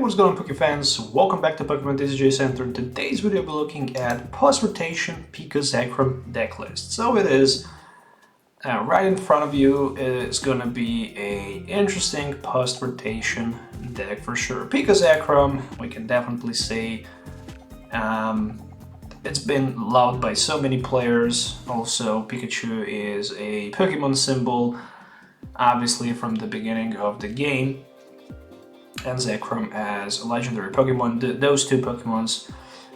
what's going on, Poke fans? Welcome back to Pokemon TCG Center. In today's video, we'll be looking at post-rotation Pikachu Zekrom deck list. So it is right in front of you is going to be a interesting post-rotation deck for sure. Pikachu Zekrom, we can definitely say it's been loved by so many players. Also, Pikachu is a Pokemon symbol, obviously from the beginning of the game. And Zekrom as a legendary Pokemon. Those two Pokemons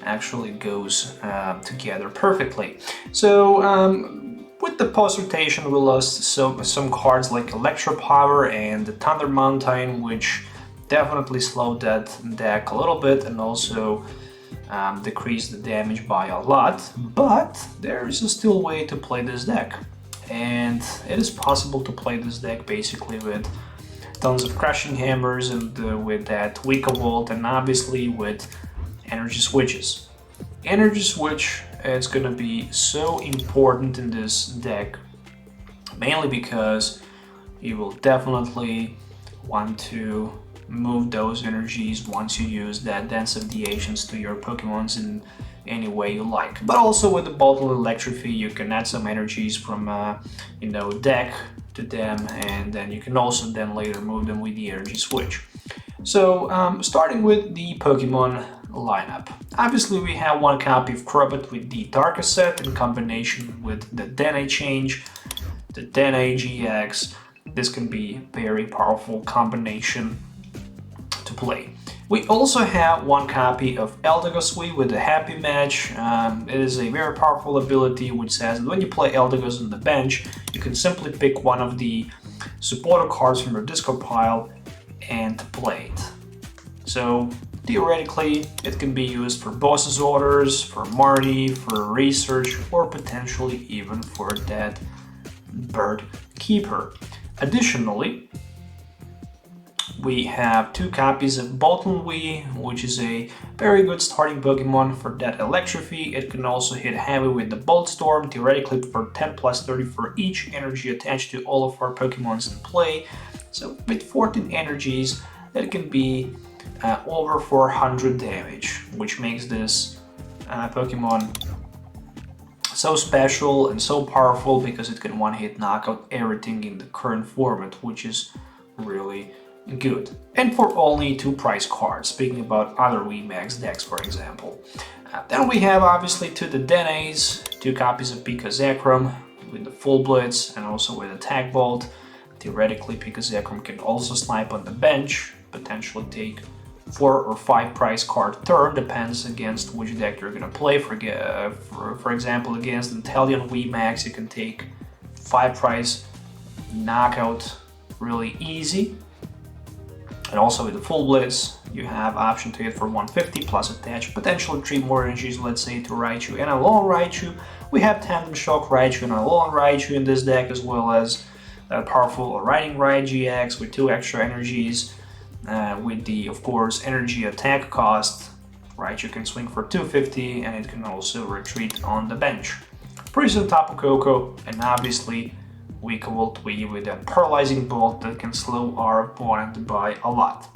actually goes together perfectly. So with the post rotation, we lost some cards like Electro Power and the Thunder Mountain, which definitely slowed that deck a little bit and also decreased the damage by a lot. But there is still a way to play this deck, and it is possible to play this deck basically with tons of Crushing Hammers and with that Weaker Volt, and obviously with energy switches. Energy switch is gonna be so important in this deck, mainly because you will definitely want to move those energies once you use that Dance of Deviations to your Pokemons in any way you like. But also with the Bottle Electrify, you can add some energies from deck to them, and then you can also then later move them with the energy switch. So starting with the Pokemon lineup, obviously we have one copy of Crobat with the Darkest set in combination with the Dene change, the Dene GX. This can be very powerful combination to play. We also have one copy of Eldegoss with the Happy Match. It is a very powerful ability which says that when you play Eldegoss on the bench, you can simply pick one of the supporter cards from your discard pile and play it. So theoretically, it can be used for Boss's Orders, for Marty, for Research, or potentially even for that Bird Keeper. Additionally, we have two copies of Bolton Wii, which is a very good starting Pokemon for that Electrify. It can also hit heavy with the Bolt Storm, theoretically for 10 plus 30 for each energy attached to all of our Pokemons in play. So with 14 energies, that can be over 400 damage, which makes this Pokemon so special and so powerful because it can one-hit knock out everything in the current format, which is really good. And for only 2 price cards, speaking about other VMAX decks, for example. Then we have obviously to the Denes, 2 copies of Pikachu Zekrom with the Full Blitz and also with Attack Bolt. Theoretically, Pikachu Zekrom can also snipe on the bench, potentially take 4 or 5 price card turn, depends against which deck you're gonna play. For example, against Inteleon VMAX, you can take 5 price knockout really easy. And also with the Full Blitz, you have option to hit for 150 plus attach potentially 3 more energies, let's say, to Raichu and a Lone Raichu. We have Tandem Shock Raichu and a Lone Raichu in this deck, as well as that powerful Riding Ride GX with 2 extra energies. With the, of course, energy attack cost, Raichu can swing for 250 and it can also retreat on the bench. Prison Tapu Koko, and obviously Weaker Volt Wii with a Paralyzing Bolt that can slow our opponent by a lot.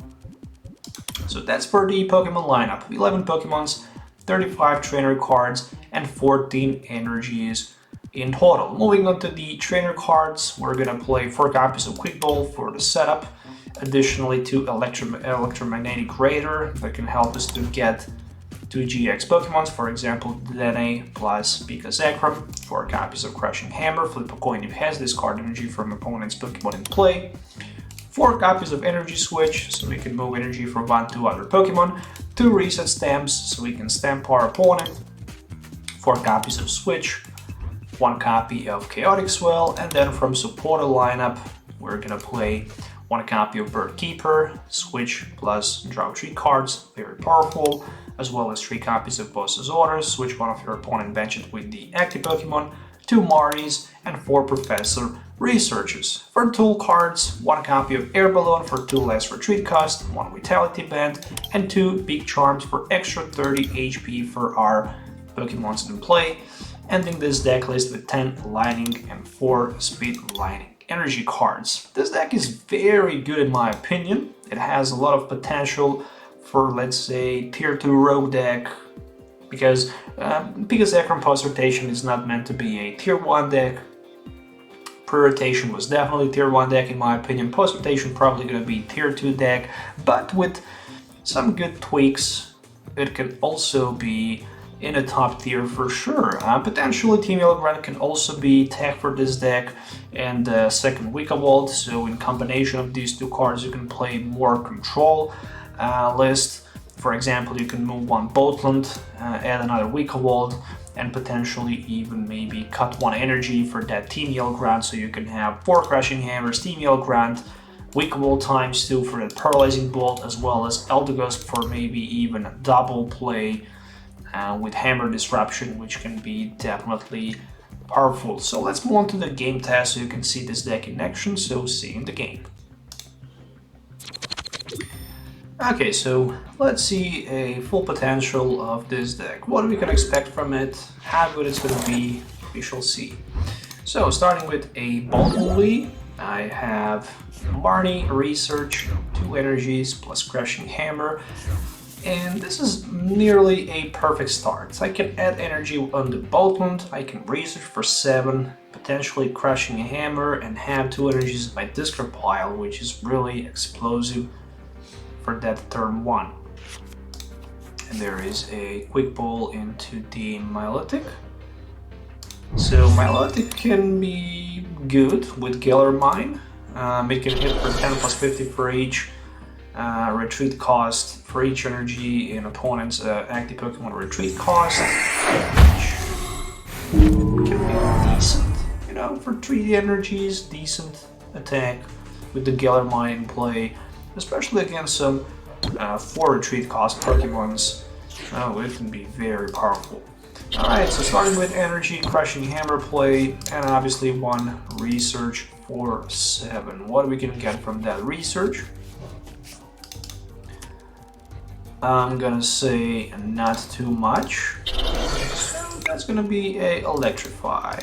So that's for the Pokemon lineup. 11 Pokemons, 35 trainer cards, and 14 energies in total. Moving on to the trainer cards, we're gonna play 4 copies of Quick Ball for the setup. Additionally, 2 Electromagnetic Raider that can help us to get 2 GX Pokemons, for example, Dene plus Pikachu Zekrom. 4 copies of Crushing Hammer, flip a coin if it has discard energy from opponent's Pokemon in play. 4 copies of Energy Switch, so we can move energy from 1 to other Pokemon. 2 Reset Stamps, so we can stamp our opponent. 4 copies of Switch. 1 copy of Chaotic Swell, and then from supporter lineup, we're gonna play 1 copy of Bird Keeper, Switch plus draw 3 cards, very powerful, as well as 3 copies of Boss's Orders, switch one of your opponent bench it with the active Pokemon, 2 Martys, and 4 Professor Researches. For tool cards, 1 copy of Air Balloon for 2 less retreat cost, 1 Vitality Band, and 2 Big Charms for extra 30 HP for our Pokemons in play, ending this deck list with 10 Lightning and 4 Speed Lightning energy cards. This deck is very good in my opinion. It has a lot of potential for, let's say, tier 2 rogue deck, because Pikachu Zekrom post-rotation is not meant to be a tier 1 deck. Pre-rotation was definitely tier 1 deck in my opinion. Post-rotation probably going to be tier 2 deck, but with some good tweaks, it can also be in a top tier for sure. Potentially Team Yellow Grant can also be tech for this deck, and second Wicca Vault, so in combination of these two cards you can play more control list. For example, you can move one Boatland, add another Wicca Vault, and potentially even maybe cut one energy for that Team Yellow Grant, so you can have 4 Crushing Hammers, Team Yellow Grant, Wicca Vault ×2 for that Paralyzing Bolt, as well as Eldegoss for maybe even a double play with Hammer Disruption, which can be definitely powerful. So let's move on to the game test so you can see this deck in action, so see you in the game. Okay, so let's see a full potential of this deck. What we can expect from it, how good it's going to be, we shall see. So starting with a Bumblebee, I have Barney, Research, 2 energies plus Crushing Hammer, and this is nearly a perfect start. I can add energy on the Boatland, I can Research for 7, potentially Crushing Hammer, and have 2 energies in my discard pile, which is really explosive for that turn 1. And there is a Quick Ball into the Milotic. So Milotic can be good with Galar Mine. It can hit for 10 plus 50 for each retreat cost, for each energy in opponent's active Pokemon retreat cost, which can be decent. You know, for 3 energies, decent attack with the Galar Mine in play, especially against some 4 retreat cost Pokemons. Oh, it can be very powerful. Alright, so starting with energy, Crushing Hammer play, and obviously 1 Research for 7. What we can get from that Research? I'm gonna say not too much. So that's gonna be a Electrify.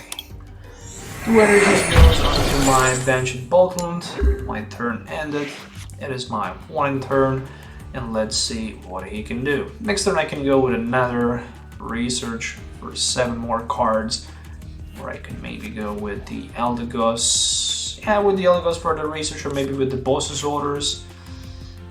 2 energies goes onto my bench at Boatland. My turn ended. It is my one turn, and let's see what he can do. Next turn I can go with another Research for 7 more cards, or I can maybe go with the Eldegoss. Yeah, with the Eldegoss for the Research, or maybe with the Boss's Orders.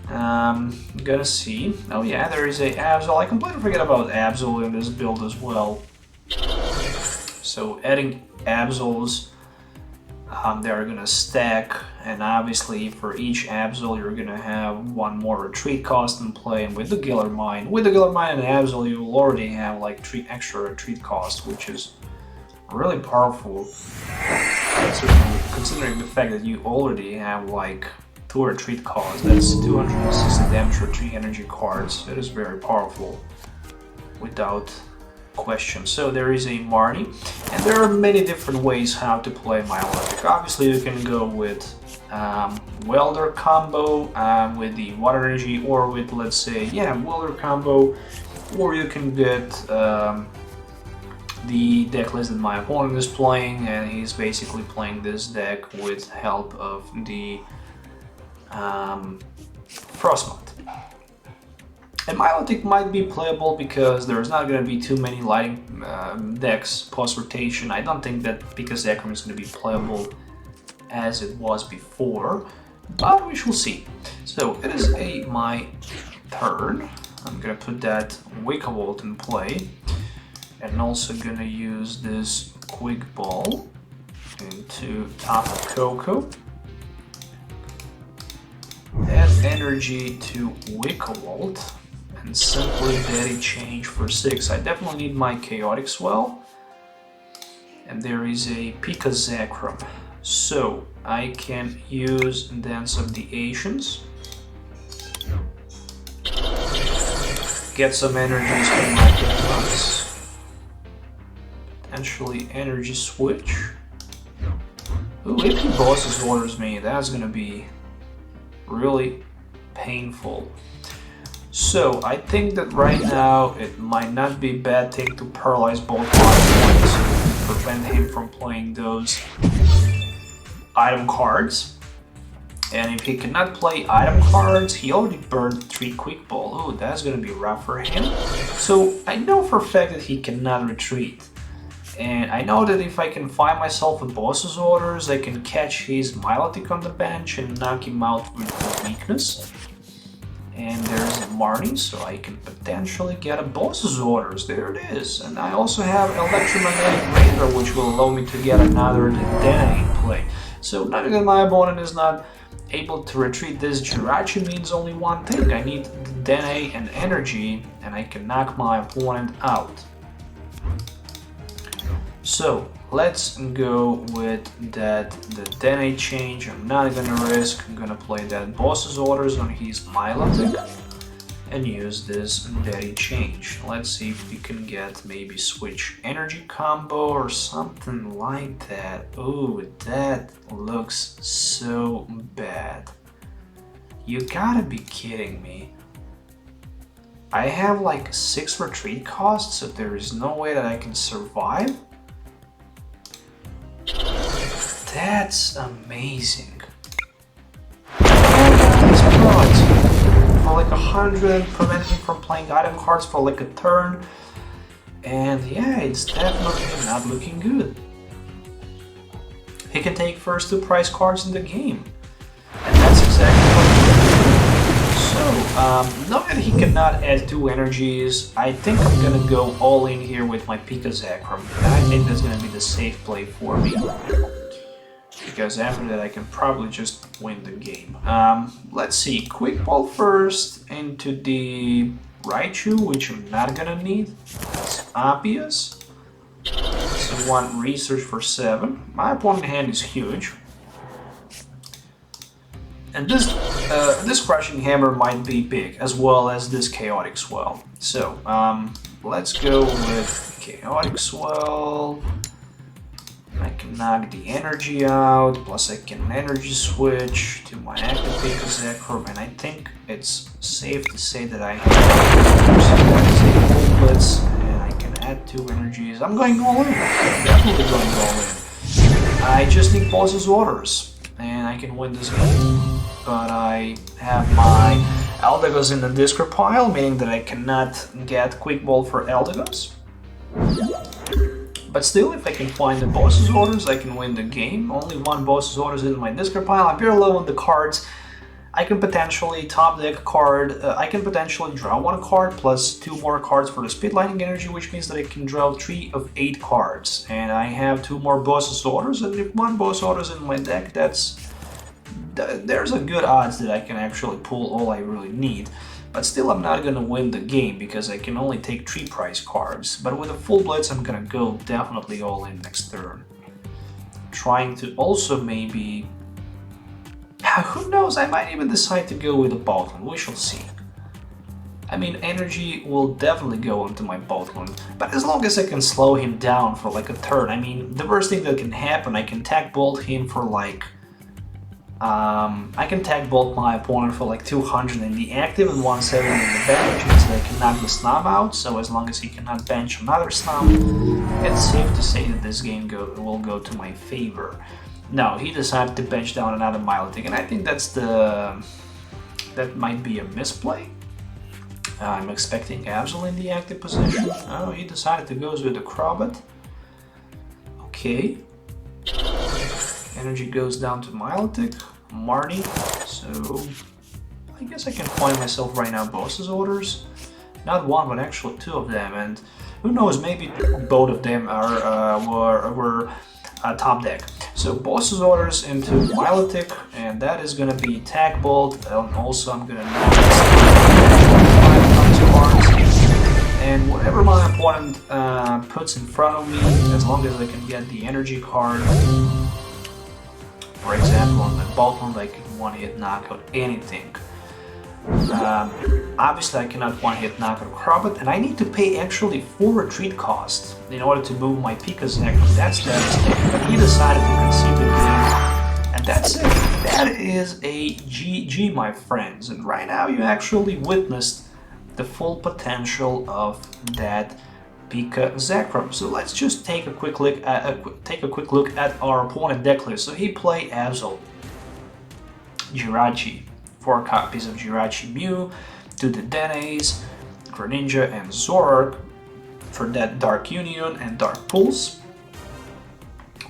Gonna see. Oh yeah, there is a Absol. I completely forget about Absol in this build as well. So adding Absols, they are gonna stack, and obviously for each Absol you're gonna have 1 more retreat cost in play, and with the Galar Mine and Absol you will already have like 3 extra retreat cost, which is really powerful, considering the fact that you already have like 2 retreat costs. That's 260 damage for 3 energy cards. It is very powerful, without question. So there is a Marnie, and there are many different ways how to play Milotic. Obviously you can go with Welder combo with the water energy, or with, let's say, yeah, Welder combo, or you can get the deck list that my opponent is playing, and he's basically playing this deck with help of the Frostmoth. And Milotic might be playable because there's not going to be too many lighting decks post-rotation. I don't think that Pikachu Zekrom is going to be playable as it was before, but we shall see. So it is my turn. I'm going to put that Wicca Vault in play, and also going to use this Quick Ball into Tapu Koko. Add energy to Wicca Vault, and simply Daddy change for 6. I definitely need my Chaotic Swell, and there is a Pikachu Zekrom, so I can use Dance of the Ancients, get some energies from my Pokemons, potentially Energy Switch. Ooh, if he Boss's Orders me, that's gonna be really painful. So I think that right now it might not be a bad thing to paralyze both points to prevent him from playing those item cards. And if he cannot play item cards, he already burned 3 Quick Ball. Oh, that's gonna be rough for him. So I know for a fact that he cannot retreat. And I know that if I can find myself a boss's orders, I can catch his Milotic on the bench and knock him out with the weakness. And there's a Marnie, so I can potentially get a boss's orders. There it is. And I also have Electromagnetic Radar, which will allow me to get another Dene in play. So now that my opponent is not able to retreat this Jirachi means only one thing. I need Dene and energy, and I can knock my opponent out. So let's go with the Dene change. I'm not gonna risk. I'm gonna play that boss's orders on his Milotic and use this Dene change. Let's see if we can get maybe switch energy combo or something like that. Oh, that looks so bad. You gotta be kidding me. I have like 6 retreat costs, so there is no way that I can survive. That's amazing. For like 100, prevent me from playing item cards for like a turn. And yeah, it's definitely not looking good. He can take first 2 prize cards in the game. And that's exactly what he did. So, now that he cannot add 2 energies, I think I'm gonna go all in here with my Pikachu Zekrom. And I think that's gonna be the safe play for me. Because after that I can probably just win the game. Let's see, Quick Ball first into the Raichu, which I'm not gonna need. That's obvious. So 1 research for 7. My opponent hand is huge. And this Crushing Hammer might be big, as well as this Chaotic Swell. So, let's go with Chaotic Swell. I can knock the energy out, plus I can energy switch to my active Pikachu Zekrom, and I think it's safe to say that I have full blitz, and I can add 2 energies. I'm going all in. I'm definitely going all in. I just need boss's orders, and I can win this game. But I have my Eldegoss in the discard pile, meaning that I cannot get Quick Ball for Eldegoss. But still, if I can find the boss's orders, I can win the game. Only 1 boss's orders in my discard pile. I'm very low on the cards. I can potentially top deck a card. I can potentially draw 1 card plus 2 more cards for the Speed Lightning Energy, which means that I can draw 3 of 8 cards. And I have 2 more boss's orders, and if 1 boss orders in my deck, there's a good odds that I can actually pull all I really need. But still, I'm not gonna win the game because I can only take 3 prize cards. But with a full blitz, I'm gonna go definitely all in next turn. Trying to also maybe... who knows, I might even decide to go with a Bottling, we shall see. I mean, energy will definitely go onto my Bottling, but as long as I can slow him down for like a turn, I mean, the worst thing that can happen, I can tag bolt him for like... I can tag bolt my opponent for like 200 in the active and 170 in the bench, which means that I can knock the Snom out, so as long as he cannot bench another Snom, it's safe to say that this game will go to my favor. No, he decided to bench down another Milotic, and I think that might be a misplay. I'm expecting Absol in the active position. Oh, he decided to go with the Crobat. Okay. Energy goes down to Milotic, Marnie, so I guess I can find myself right now boss's orders. Not 1, but actually 2 of them, and who knows, maybe both of them were top deck. So boss's orders into Milotic, and that is gonna be Tag Bolt, and also I'm gonna knock 5 cards. And whatever my opponent puts in front of me, as long as I can get the energy card. For example, on the Bottling, I can 1-hit knockout anything. Obviously, I cannot 1-hit knockout Crobat, and I need to pay actually 4 retreat costs in order to move my Pikachu Zekrom. That's devastating, but he decided to concede the game, and that's it. That is a GG, my friends, and right now you actually witnessed the full potential of that Pikachu Zekrom. So let's just take a quick look at our opponent deck list. So he played Absol. Jirachi, 4 copies of Jirachi Mew, 2 Dedenes, Greninja and Zoroark for that Dark Union and Dark Pulse.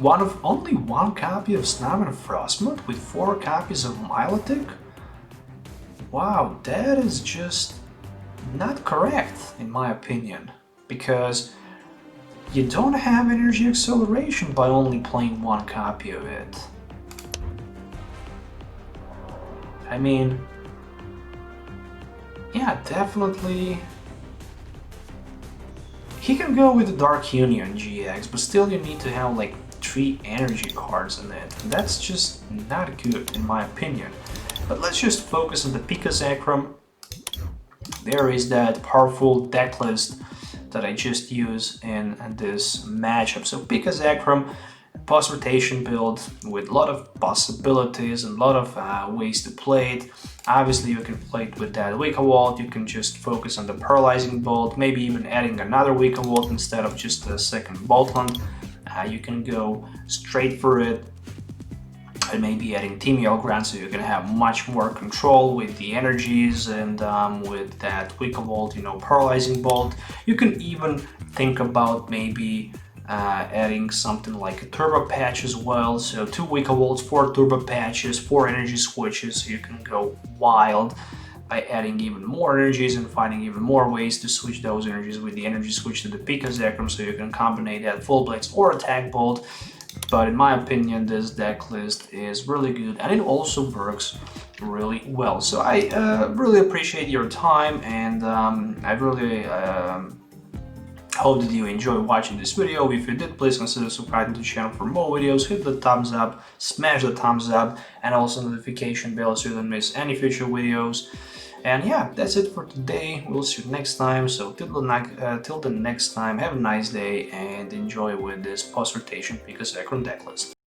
Only one copy of Snap and Frostmoth with 4 copies of Milotic? Wow, that is just not correct in my opinion, because you don't have energy acceleration by only playing 1 copy of it. I mean, yeah, definitely. He can go with the Dark Union GX, but still you need to have like 3 energy cards in it. And that's just not good in my opinion. But let's just focus on the Pikachu Zekrom. There is that powerful deck list that I just used in this matchup. So Pikachu Zekrom, post-rotation build with a lot of possibilities and a lot of ways to play it. Obviously you can play it with that Wicca Walt, you can just focus on the Paralyzing Bolt, maybe even adding another Wicca Walt instead of just a second Bolt Hunt. You can go straight for it, and maybe adding Team Yellground so you can have much more control with the energies and with that Wicca Bolt, you know, Paralyzing Bolt. You can even think about maybe adding something like a Turbo Patch as well. So 2 Wicca Bolts, 4 Turbo Patches, 4 energy switches, so you can go wild by adding even more energies and finding even more ways to switch those energies with the energy switch to the Pikachu Zekrom, so you can combine that Full Blades or Attack Bolt. But in my opinion, this deck list is really good and it also works really well. So I really appreciate your time, and I really hope that you enjoy watching this video. If you did, please consider subscribing to the channel for more videos, hit the thumbs up, smash the thumbs up, and also notification bell so you don't miss any future videos. And yeah, that's it for today. We'll see you next time. So till the next time, have a nice day and enjoy with this post-rotation Pikachu Zekrom deck list.